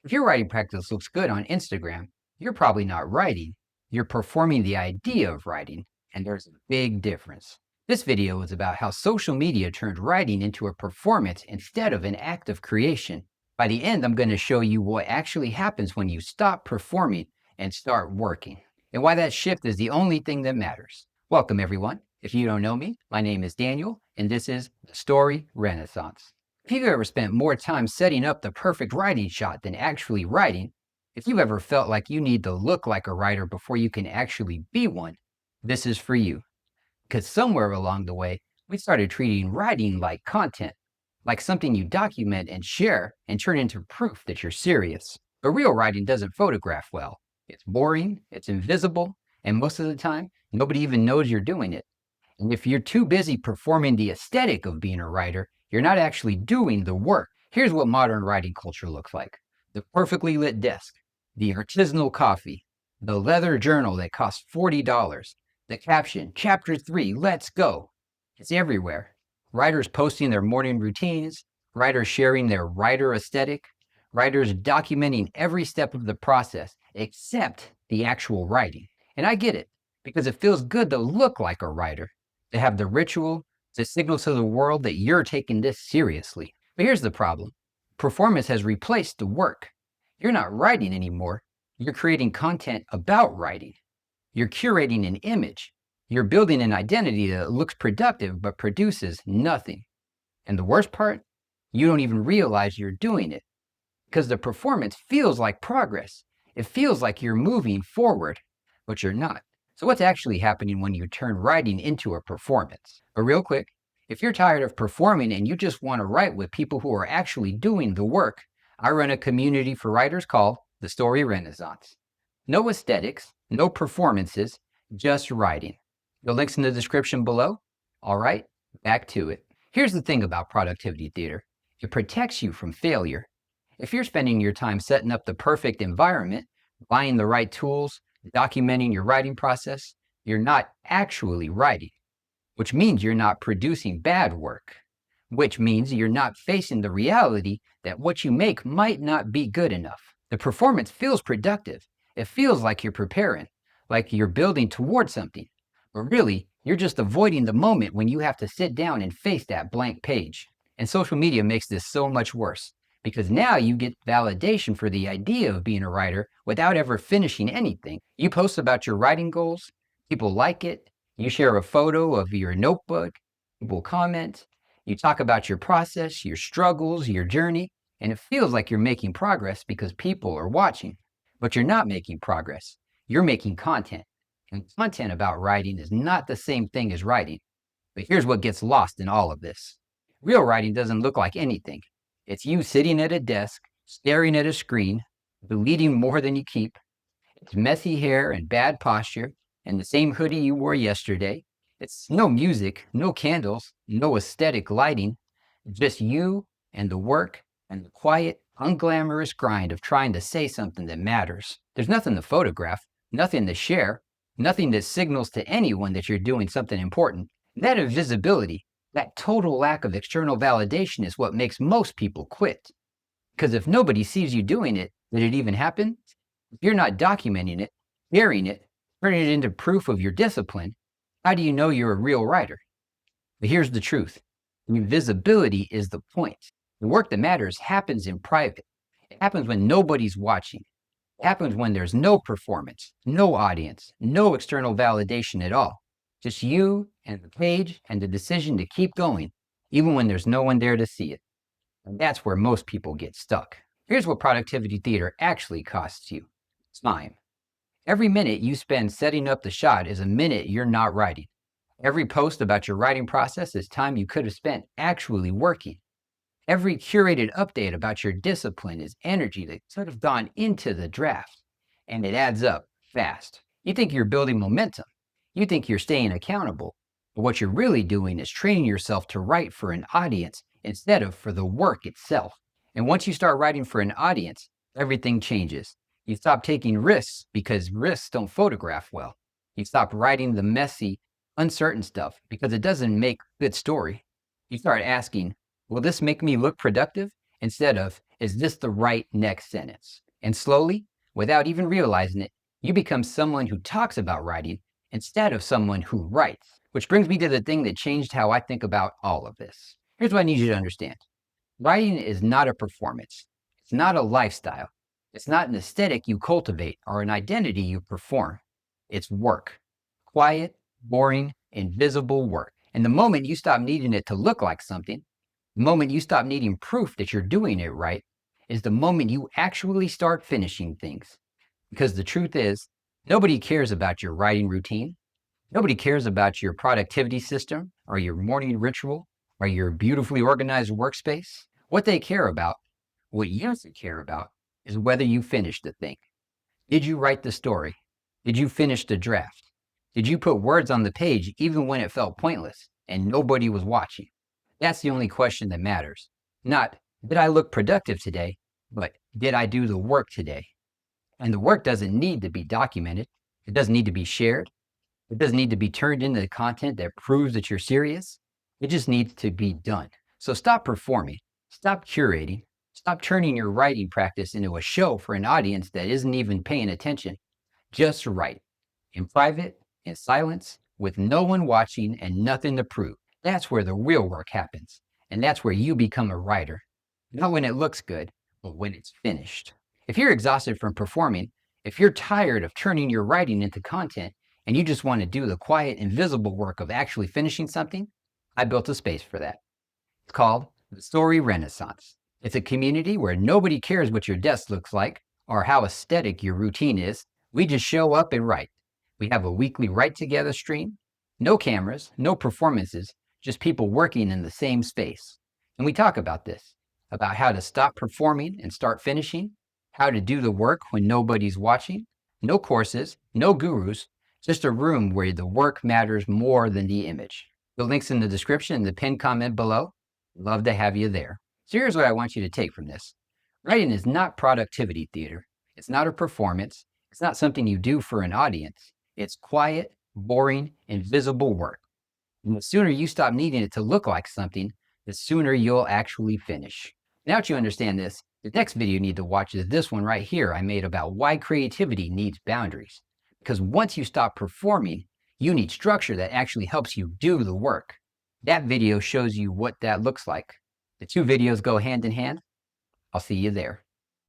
If your writing practice looks good on Instagram, you're probably not writing. You're performing the idea of writing, and there's a big difference. This video is about how social media turned writing into a performance instead of an act of creation. By the end, I'm going to show you what actually happens when you stop performing and start working, and why that shift is the only thing that matters. Welcome, everyone. If you don't know me, my name is Daniel, and this is The Story Renaissance. If you've ever spent more time setting up the perfect writing shot than actually writing, if you've ever felt like you need to look like a writer before you can actually be one, this is for you. Because somewhere along the way, we started treating writing like content, like something you document and share and turn into proof that you're serious. But real writing doesn't photograph well. It's boring, it's invisible, and most of the time, nobody even knows you're doing it. And if you're too busy performing the aesthetic of being a writer, you're not actually doing the work. Here's what modern writing culture looks like: the perfectly lit desk, the artisanal coffee, the leather journal that costs $40, the caption, Chapter 3, let's go. It's everywhere. Writers posting their morning routines, writers sharing their writer aesthetic, writers documenting every step of the process except the actual writing. And I get it, because it feels good to look like a writer, to have the ritual, to signal to the world that you're taking this seriously. But here's the problem. Performance has replaced the work. You're not writing anymore. You're creating content about writing. You're curating an image. You're building an identity that looks productive but produces nothing. And the worst part, you don't even realize you're doing it, because the performance feels like progress. It feels like you're moving forward, but you're not. So what's actually happening when you turn writing into a performance? But real quick, if you're tired of performing and you just want to write with people who are actually doing the work, I run a community for writers called The Story Renaissance. No aesthetics, no performances, just writing. The link's in the description below. All right, back to it. Here's the thing about productivity theater. It protects you from failure. If you're spending your time setting up the perfect environment, buying the right tools, documenting your writing process, you're not actually writing, which means you're not producing bad work, which means you're not facing the reality that what you make might not be good enough. The performance feels productive. It feels like you're preparing, like you're building towards something. But really, you're just avoiding the moment when you have to sit down and face that blank page. And social media makes this so much worse, because now you get validation for the idea of being a writer without ever finishing anything. You post about your writing goals, people like it, you share a photo of your notebook, people comment, you talk about your process, your struggles, your journey, and it feels like you're making progress because people are watching. But you're not making progress. You're making content. And content about writing is not the same thing as writing. But here's what gets lost in all of this. Real writing doesn't look like anything. It's you sitting at a desk, staring at a screen, deleting more than you keep. It's messy hair and bad posture, and the same hoodie you wore yesterday. It's no music, no candles, no aesthetic lighting, just you and the work and the quiet, unglamorous grind of trying to say something that matters. There's nothing to photograph, nothing to share, nothing that signals to anyone that you're doing something important. That invisibility, that total lack of external validation is what makes most people quit. Because if nobody sees you doing it, did it even happen? If you're not documenting it, sharing it, turning it into proof of your discipline, how do you know you're a real writer? But here's the truth. Invisibility is the point. The work that matters happens in private. It happens when nobody's watching. It happens when there's no performance, no audience, no external validation at all. Just you and the page and the decision to keep going, even when there's no one there to see it. And that's where most people get stuck. Here's what productivity theater actually costs you: time. Every minute you spend setting up the shot is a minute you're not writing. Every post about your writing process is time you could have spent actually working. Every curated update about your discipline is energy that could have gone into the draft. And it adds up fast. You think you're building momentum. You think you're staying accountable. But what you're really doing is training yourself to write for an audience instead of for the work itself. And once you start writing for an audience, everything changes. You stop taking risks because risks don't photograph well. You stop writing the messy, uncertain stuff because it doesn't make good story. You start asking, will this make me look productive? Instead of, Is this the right next sentence? And slowly, without even realizing it, you become someone who talks about writing instead of someone who writes. Which brings me to the thing that changed how I think about all of this. Here's what I need you to understand. Writing is not a performance. It's not a lifestyle. It's not an aesthetic you cultivate or an identity you perform. It's work. Quiet, boring, invisible work. And the moment you stop needing it to look like something, the moment you stop needing proof that you're doing it right, is the moment you actually start finishing things. Because the truth is, nobody cares about your writing routine. Nobody cares about your productivity system or your morning ritual or your beautifully organized workspace. What they care about, what you should care about, is whether you finished the thing. Did you write the story? Did you finish the draft? Did you put words on the page even when it felt pointless and nobody was watching? That's the only question that matters. Not, did I look productive today, but did I do the work today? And the work doesn't need to be documented. It doesn't need to be shared. It doesn't need to be turned into content that proves that you're serious. It just needs to be done. So stop performing, stop curating, stop turning your writing practice into a show for an audience that isn't even paying attention. Just write in private, in silence, with no one watching and nothing to prove. That's where the real work happens. And that's where you become a writer. Not when it looks good, but when it's finished. If you're exhausted from performing, if you're tired of turning your writing into content, and you just want to do the quiet, invisible work of actually finishing something, I built a space for that. It's called the Story Renaissance. It's a community where nobody cares what your desk looks like or how aesthetic your routine is. We just show up and write. We have a weekly Write Together stream. No cameras, no performances, just people working in the same space. And we talk about this, about how to stop performing and start finishing, how to do the work when nobody's watching. No courses, no gurus, just a room where the work matters more than the image. The link's in the description and the pinned comment below. Love to have you there. So here's what I want you to take from this. Writing is not productivity theater. It's not a performance. It's not something you do for an audience. It's quiet, boring, invisible work. And the sooner you stop needing it to look like something, the sooner you'll actually finish. Now that you understand this, the next video you need to watch is this one right here I made about why creativity needs boundaries. Because once you stop performing, you need structure that actually helps you do the work. That video shows you what that looks like. The two videos go hand in hand. I'll see you there.